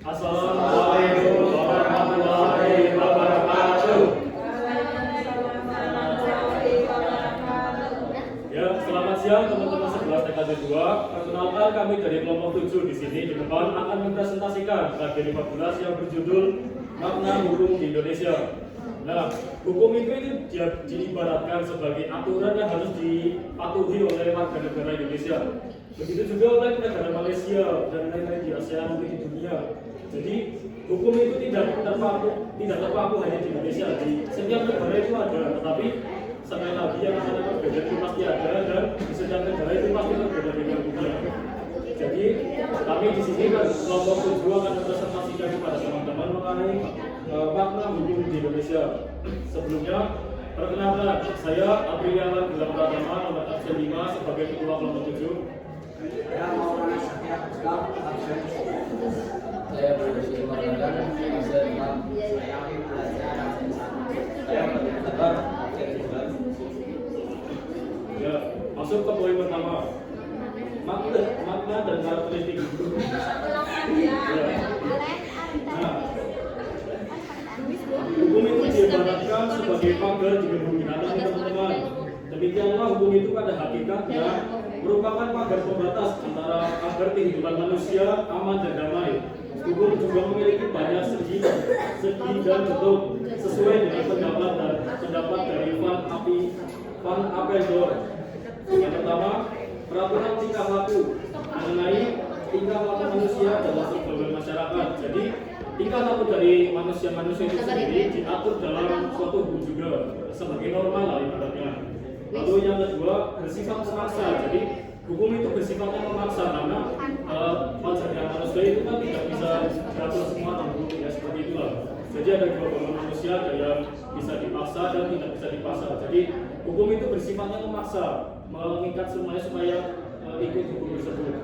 Assalamualaikum warahmatullahi wabarakatuh. Ya, selamat siang teman-teman 11 TKJ 2. Perkenalkan kami dari kelompok 7 di sini di depan akan mempresentasikan bagian 15 yang berjudul Makna Hukum di Indonesia. Nah, hukum itu diibaratkan sebagai aturan yang harus dipatuhi oleh warga negara Indonesia. Begitu juga oleh negara Malaysia dan lain-lain di ASEAN mungkin di dunia. Jadi hukum itu tidak terpaku hanya di Indonesia. Di setiap negara itu ada, tetapi sekali lagi yang namanya perbedaan itu pasti ada dan di setiap negara itu pasti berbeda-beda juga. Jadi kami di sini kan kelompok 7 akan mempresentasikan kepada teman-teman mengenai makna hukum di Indonesia. Sebelumnya, perkenalkan saya Apriliana Gula Pratama, nomor absen 5 sebagai ketua kelompok 7. Saya Maulana Syakir Islam, absen. Saya Produksi Margadan, absen 6. Saya Amin Belajar, absen 1. Saya Sabar, absen 9. Ya, masuk ke poin pertama. Makna dan karakteristik hukum. Ya. Nah, hukum itu diibaratkan sebagai pagar di bumi binatang, teman-teman. Demikianlah hukum itu pada hakikatnya merupakan pagar pembatas antara agar kehidupan manusia aman dan damai. Hukum juga memiliki banyak segi dan bentuk sesuai dengan pendapat dari Van Appeldoorn. Yang pertama, peraturan tingkah laku mengenai tingkah laku manusia dalam sebuah masyarakat. Jadi tingkah laku dari manusia-manusia itu sendiri diatur dalam suatu hukum juga sebagai normal lah ibaratnya. Lalu yang kedua, bersifat memaksa. Jadi hukum itu bersifatnya memaksa karena wajarnya manusia itu kan tidak bisa diatur semua dalam hukum, ya seperti itulah. Jadi ada dua golongan manusia, ada yang bisa dipaksa dan tidak bisa dipaksa. Jadi hukum itu bersifatnya memaksa, mengikat semuanya supaya ikut hukum tersebut.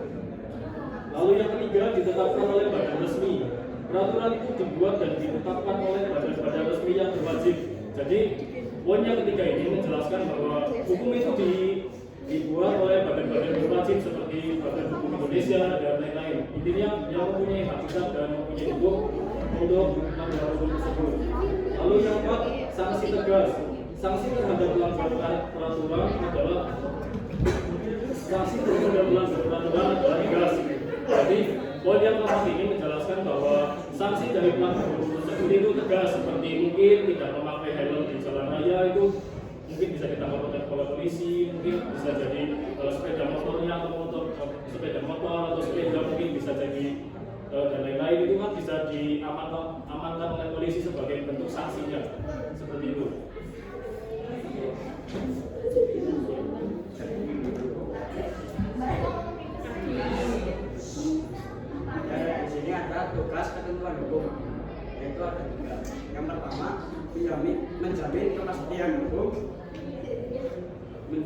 Lalu yang ketiga, ditetapkan oleh badan resmi. Peraturan itu dibuat dan ditetapkan oleh badan-badan resmi yang berwajib. Jadi poin yang ketiga ini menjelaskan bahwa hukum itu dibuat oleh badan-badan berwajib seperti Badan Hukum Indonesia dan lain-lain. Intinya yang mempunyai hakikat dan mempunyai hukum untuk melanggar hukum tersebut. Lalu yang keempat, sanksi tegas. Sanksi terhadap pelanggaran peraturan adalah tegas. Jadi poin yang keempat ini menjelaskan bahwa sanksi dari pelanggar hukum tersebut itu tegas, seperti mungkin tidak memakai helm di jalan raya itu mungkin bisa ditangkap oleh polisi, mungkin bisa jadi sepeda motornya atau sepeda motor atau sepeda mungkin bisa jadi dan lain-lain itu kan bisa diamankan oleh polisi sebagai bentuk sanksinya seperti itu. Di sini ada tugas ketentuan hukum, yaitu ada 3. Yang pertama, menjamin kepastian hukum di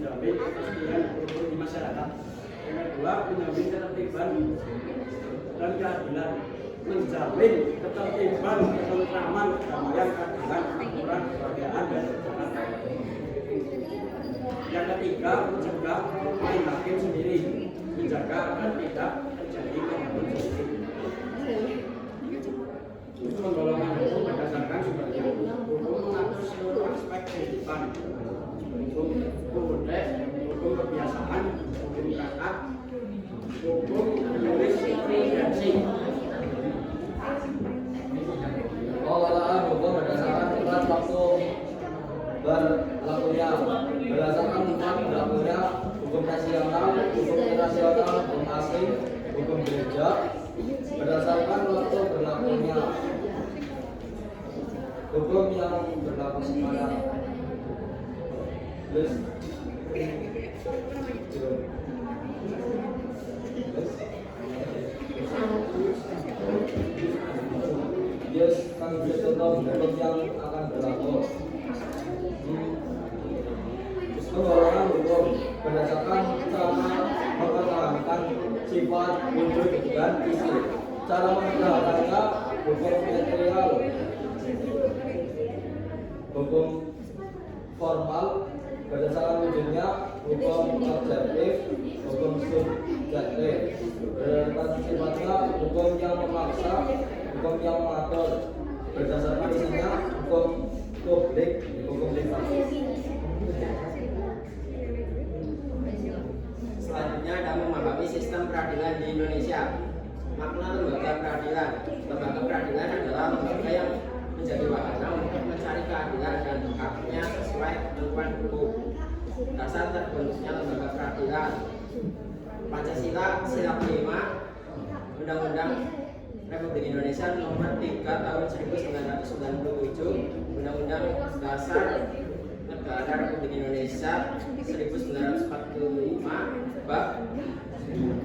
masyarakat. Yang kedua, menjamin ketertiban dan keadilan. Menjamin ketertiban, ketentraman, kedamaian, keadilan, aturan, kebahagiaan, dan kebenaran. Yang ketiga, mencegah main hakim sendiri, menjaga agar tidak terjadi kegaduhan sendiri. Itu penggolongan hukum berdasarkan sumbernya. Hukum mengatur seluruh aspek kehidupan. Hukum budaya, hukum kebiasaan, hukum zakat, hukum jurisprudensi. Pengelolaan hukum berdasarkan tingkat waktu berlakunya, berdasarkan tingkat berlakunya hukum nasional, hukum internasional, hukum asing, hukum gereja, berdasarkan waktu berlakunya hukum yang berlaku sekarang. Yes, kami contoh hukum yang akan berlaku. Pengelolaan hukum berdasarkan cara mempertahankan sifat, wujud, dan isi. Cara mempertahankannya hukum material, hukum formal berdasarkan wujudnya, hukum objektif, hukum subjektif. Berdasarkan sifatnya, hukum yang memaksa, hukum yang mengatur. Berdasarkan isinya, hukum publik, hukum privasi. Selanjutnya Anda memahami sistem peradilan di Indonesia. Makna lembaga peradilan. Lembaga peradilan adalah lembaga yang menjadi wahana untuk mencari keadilan dan haknya sesuai ketentuan hukum. Dasar terbentuknya lembaga peradilan: Pancasila, Sila kelima, Undang-Undang Republik Indonesia Nomor 3 Tahun 1997, Undang-Undang Dasar Negara Republik Indonesia 1945, Bab 9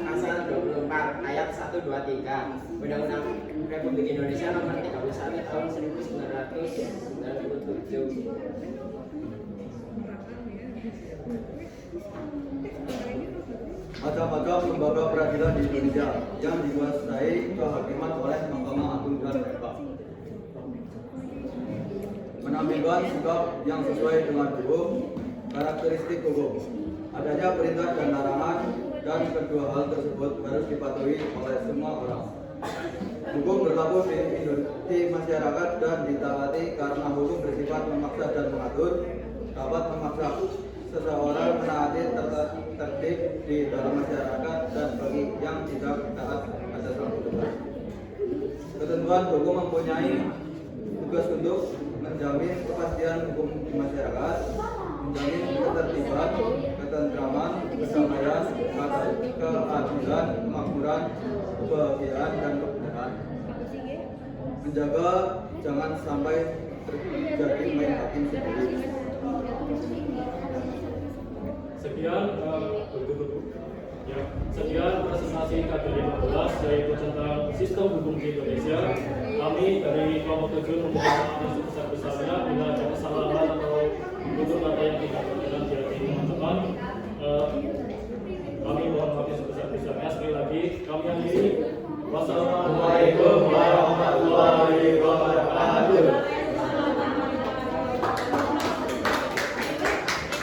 Pasal 24 Ayat 1, 2, 3, Undang-Undang Republik Indonesia Nomor 31 Tahun 1997. Macam-macam lembaga peradilan di Indonesia yang dikuasai kehakiman oleh Mahkamah Agung dan MK. Menampilkan sikap yang sesuai dengan hukum, karakteristik hukum, adanya perintah dan larangan, dan kedua hal tersebut harus dipatuhi oleh semua orang. Hukum berlaku di masyarakat dan ditaati karena hukum bersifat memaksa dan mengatur, dapat memaksa seseorang menaati tertib di dalam masyarakat dan bagi yang tidak taat atas hukum. Ketentuan hukum mempunyai tugas untuk menjamin kepastian hukum di masyarakat, menjamin ketertiban, ketentraman, kedamaian, keadilan, kemakmuran, kebahagiaan, dan kebenaran. Menjaga jangan sampai terjadi main hakim sendiri. Sekian sekian presentasi K15 yaitu tentang sistem hukum di Indonesia. Kami dari kelompok 7 memohon maaf yang sebesar-besarnya bila ada kesalahan atau tutur kata yang tidak berkenan di hati teman-teman. Kami mohon maaf yang sebesar-besarnya. Sekali lagi kami akhiri. Wassalamualaikum